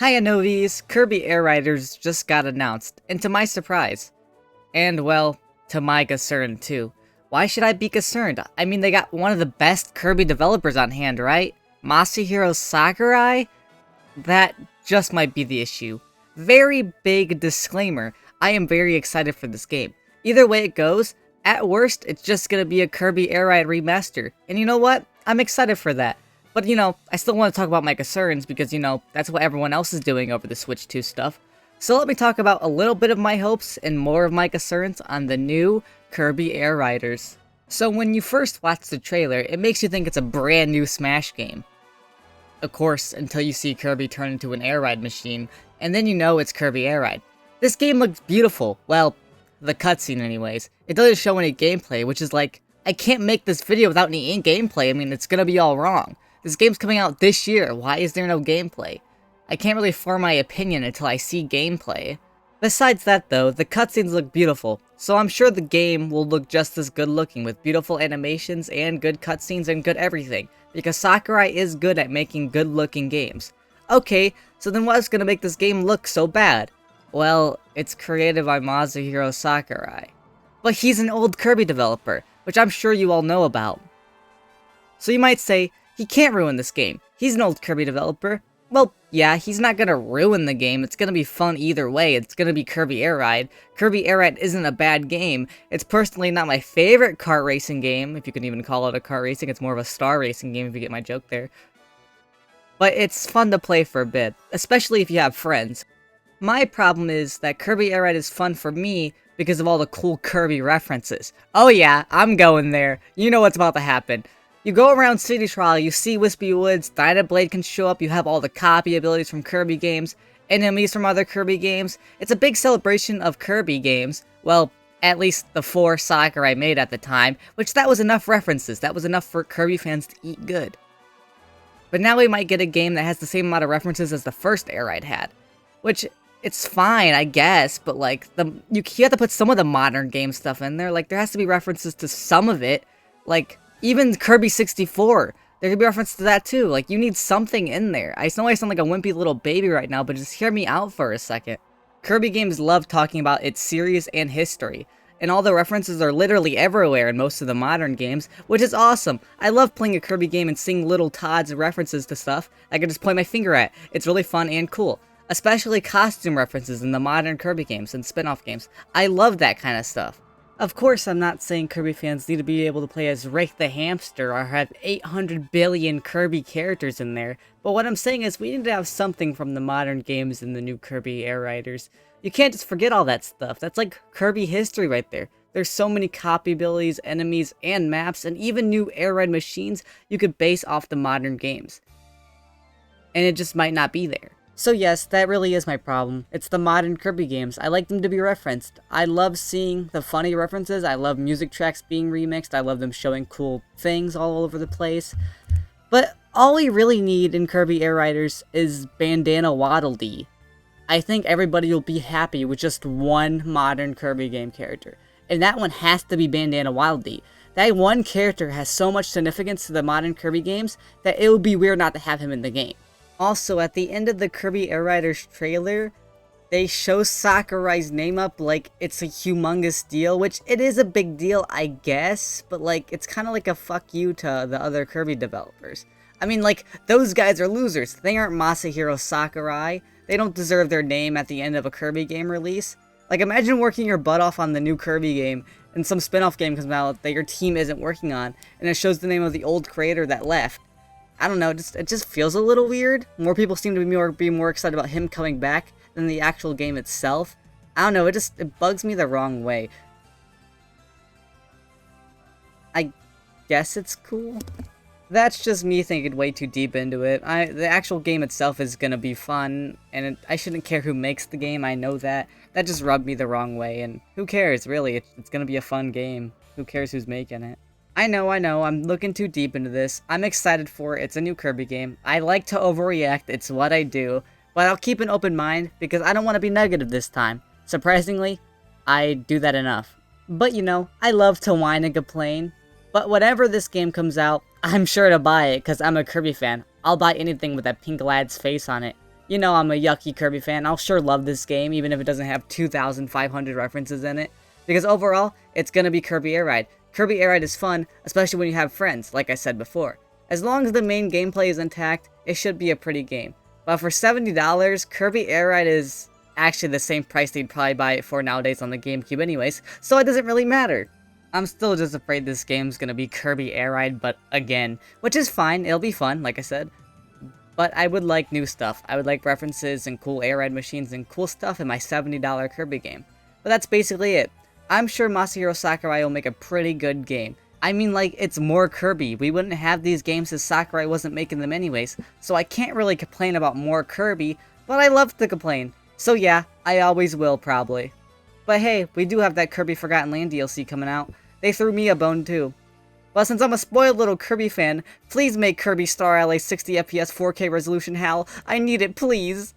Hiya Novies, Kirby Air Riders just got announced, and to my surprise, and well, to my concern too. Why should I be concerned? I mean, they got one of the best Kirby developers on hand, right? Masahiro Sakurai? That just might be the issue. Very big disclaimer, I am very excited for this game. Either way it goes, at worst, it's just gonna be a Kirby Air Ride remaster, and you know what? I'm excited for that. But, I still want to talk about my concerns because, that's what everyone else is doing over the Switch 2 stuff. So let me talk about a little bit of my hopes and more of my concerns on the new Kirby Air Riders. So when you first watch the trailer, it makes you think it's a brand new Smash game. Of course, until you see Kirby turn into an air ride machine, and then you know it's Kirby Air Ride. This game looks beautiful. Well, the cutscene anyways. It doesn't show any gameplay, which is like, I can't make this video without any gameplay. I mean, it's gonna be all wrong. This game's coming out this year, why is there no gameplay? I can't really form my opinion until I see gameplay. Besides that though, the cutscenes look beautiful, so I'm sure the game will look just as good looking with beautiful animations and good cutscenes and good everything, because Sakurai is good at making good looking games. Okay, so then what's gonna make this game look so bad? Well, it's created by Masahiro Sakurai. But he's an old Kirby developer, which I'm sure you all know about. So you might say, he can't ruin this game. He's an old Kirby developer. Well, yeah, he's not gonna ruin the game. It's gonna be fun either way. It's gonna be Kirby Air Ride. Kirby Air Ride isn't a bad game. It's personally not my favorite kart racing game, if you can even call it a kart racing. It's more of a star racing game, if you get my joke there. But it's fun to play for a bit, especially if you have friends. My problem is that Kirby Air Ride is fun for me because of all the cool Kirby references. Oh yeah, I'm going there. You know what's about to happen. You go around City Trial, you see Wispy Woods, Dynablade can show up, you have all the copy abilities from Kirby games, enemies from other Kirby games. It's a big celebration of Kirby games. Well, at least the 4 Sakurai made at the time, which that was enough references. That was enough for Kirby fans to eat good. But now we might get a game that has the same amount of references as the first Air Ride had. Which, it's fine, I guess, but like, you have to put some of the modern game stuff in there. Like, there has to be references to some of it. Like, even Kirby 64, there could be reference to that too. Like, you need something in there. I know I sound like a wimpy little baby right now, but just hear me out for a second. Kirby games love talking about its series and history, and all the references are literally everywhere in most of the modern games, which is awesome. I love playing a Kirby game and seeing little Todd's references to stuff I can just point my finger at. It's really fun and cool. Especially costume references in the modern Kirby games and spin-off games. I love that kind of stuff. Of course, I'm not saying Kirby fans need to be able to play as Rake the Hamster or have 800 billion Kirby characters in there, but what I'm saying is we need to have something from the modern games in the new Kirby Air Riders. You can't just forget all that stuff. That's like Kirby history right there. There's so many copy abilities, enemies, and maps, and even new Air Ride machines you could base off the modern games. And it just might not be there. So yes, that really is my problem. It's the modern Kirby games. I like them to be referenced. I love seeing the funny references. I love music tracks being remixed. I love them showing cool things all over the place. But all we really need in Kirby Air Riders is Bandana Waddle Dee. I think everybody will be happy with just one modern Kirby game character. And that one has to be Bandana Waddle Dee. That one character has so much significance to the modern Kirby games that it would be weird not to have him in the game. Also, at the end of the Kirby Air Riders trailer, they show Sakurai's name up like it's a humongous deal, which it is a big deal, I guess, but like, it's kind of like a fuck you to the other Kirby developers. I mean, like, those guys are losers. They aren't Masahiro Sakurai. They don't deserve their name at the end of a Kirby game release. Like, imagine working your butt off on the new Kirby game, and some spin-off game comes out that your team isn't working on, and it shows the name of the old creator that left. I don't know, it just feels a little weird. More people seem to be more excited about him coming back than the actual game itself. I don't know, it bugs me the wrong way. I guess it's cool. That's just me thinking way too deep into it. The actual game itself is gonna be fun, and I shouldn't care who makes the game, I know that. That just rubbed me the wrong way, and who cares, really? It's gonna be a fun game. Who cares who's making it? I know, I'm looking too deep into this. I'm excited for it, it's a new Kirby game. I like to overreact, it's what I do. But I'll keep an open mind, because I don't want to be negative this time. Surprisingly, I do that enough. But I love to whine and complain. But whenever this game comes out, I'm sure to buy it, because I'm a Kirby fan. I'll buy anything with that pink lad's face on it. You know I'm a yucky Kirby fan. I'll sure love this game, even if it doesn't have 2,500 references in it. Because overall, it's gonna be Kirby Air Ride. Kirby Air Ride is fun, especially when you have friends, like I said before. As long as the main gameplay is intact, it should be a pretty game. But for $70, Kirby Air Ride is actually the same price they'd probably buy it for nowadays on the GameCube anyways, so it doesn't really matter. I'm still just afraid this game's gonna be Kirby Air Ride, but again, which is fine, it'll be fun, like I said. But I would like new stuff. I would like references and cool air ride machines and cool stuff in my $70 Kirby game. But that's basically it. I'm sure Masahiro Sakurai will make a pretty good game. I mean, like, it's more Kirby. We wouldn't have these games if Sakurai wasn't making them anyways, so I can't really complain about more Kirby, but I love to complain. So yeah, I always will, probably. But hey, we do have that Kirby Forgotten Land DLC coming out. They threw me a bone too. But since I'm a spoiled little Kirby fan, please make Kirby Star Allies 60 FPS 4K resolution, Hal. I need it, please.